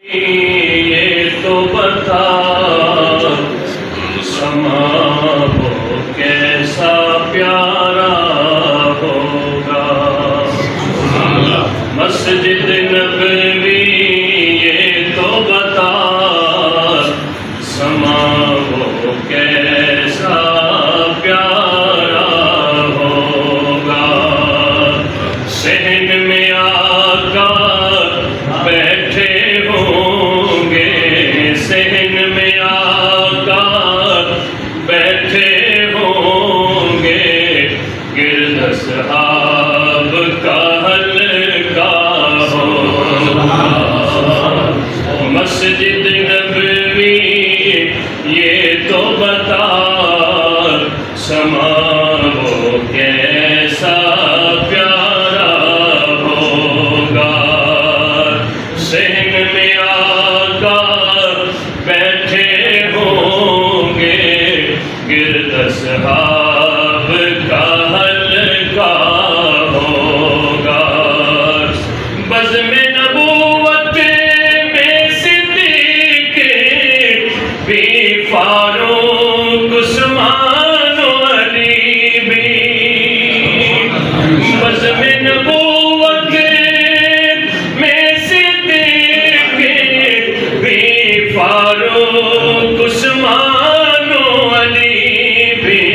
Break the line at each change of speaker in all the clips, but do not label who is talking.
یہ تو بتا سما وہ کیسا پیارا ہوگا، مسجد نبوی یہ تو بتا سما وہ کیسا پیارا ہوگا، صحن میں آقا بیٹھے ہوں گے، صحن میں آقا بیٹھے ہوں گے، گرد اصحاب کا حلقہ ہوگا، مسجد نبوی یہ تو بتا سما وہ کیسا پیارا ہوگا، صحن میں آقا بیٹھے ہوں گے، گرد اصحاب کا حلقہ ہوگا، بزم نبوت میں صدیق بھی، فاروق عثمان و علی بھی، بزم نبوت میں صدیق بھی، فاروق عثمان و علی بھی،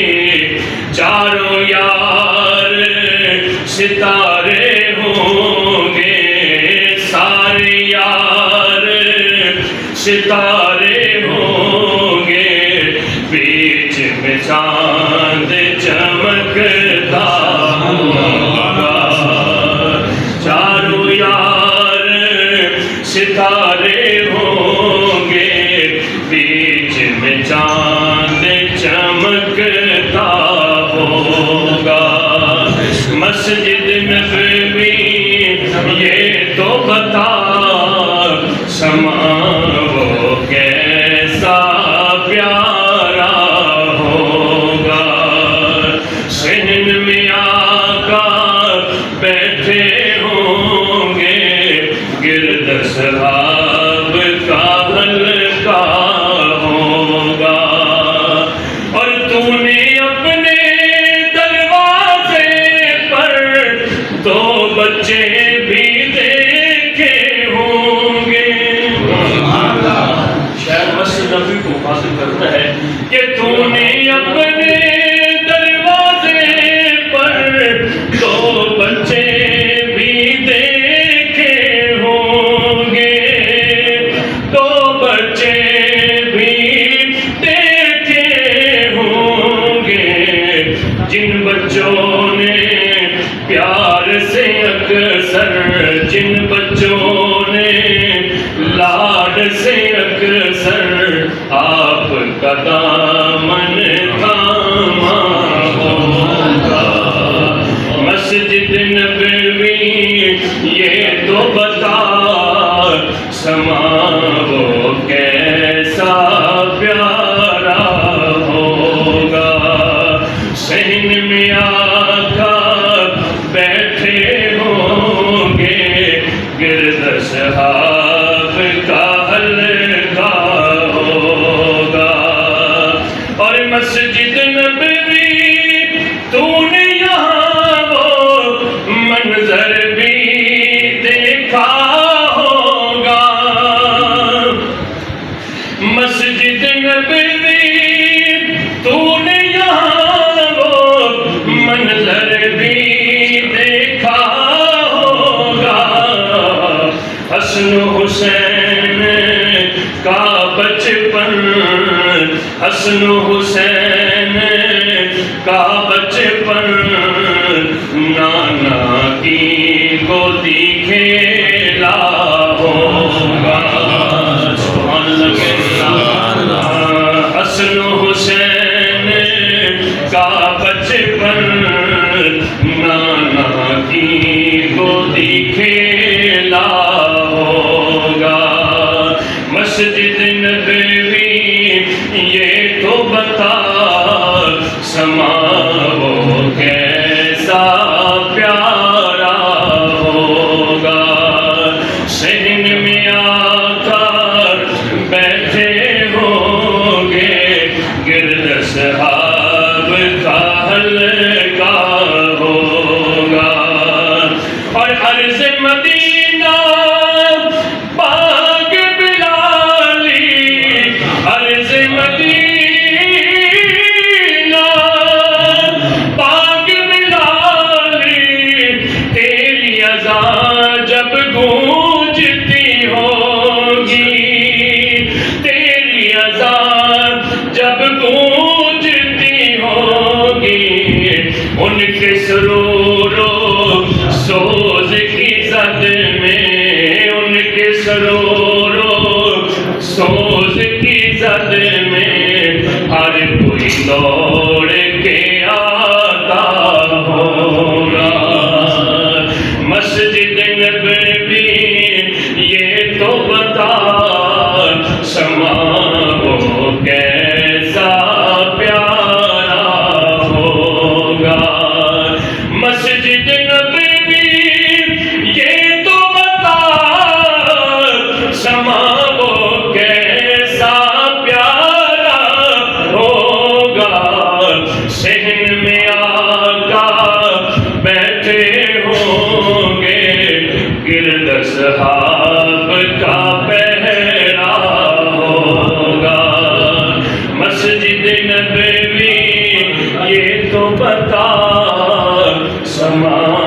چاروں یار ستارے ہوں گے، سارے یار ستارے ہوں گے، بیچ میں چاند چمکتا ہوگا، چاروں یار ستارے ہوں گے، بیچ میں چاند چمکتا ہوگا، مسجد نبوی یہ تو بتا سما وہ کیسا پیارا ہوگا، صحن میں آقا بیٹھے ہوں گے، گرد اصحاب کا حلقہ ہوگا، اور تو نے اپنے دروازے پر دو بچے بھی دیکھے ہوں گے، شاید مسجد نبوی کو حاصل کرتا ہے کہ تو نے اپنے دروازے پر دو بچے بھی دیکھے ہوں گے، دو بچے بھی دیکھے ہوں گے، جن بچوں نے پیار سے اکثر، جن بچوں نے لاڈ سے اکثر آپ کا دامن تھاما ہوگا، مسجد نبوی یہ تو بتا سما وہ کیسا پیارا ہوگا، صحن میں آقا بیٹھے ہوں گے، گرد اصحاب کا حلقہ ہوگا، اور مسجد نبوی تو نے یہاں وہ منظر بھی دیکھا ہوگا، مسجد نبوی تو نے یہاں وہ منظر بھی دیکھا ہوگا، حسن و حسین کا بچپن، حسن و حسین کا بچپن، نانا کی گودی کھیلا ہوگا، سبحان اللہ، حسن و حسین کا بچپن، نانا کی گودی کھیلا ہوگا، مسجد نبوی یہ تو بتا سما وہ کیسا پیارا ہوگا، صحن میں آقا سرور و سوز کی زد میں، ان کے سرور و سوز کی زد میں ہر کوئی دوڑ کے آتا ہوگا۔ مسجد نبوی یہ تو بتا سما وہ کیسا پیارا ہوگا۔ مسجد نبوی یہ تو بتا سما وہ کیسا پیارا ہوگا۔ صحن میں آقا بیٹھے ہوں گے، گرد اصحاب کا پہرا ہوگا۔ مسجد نبوی یہ تو بتا سما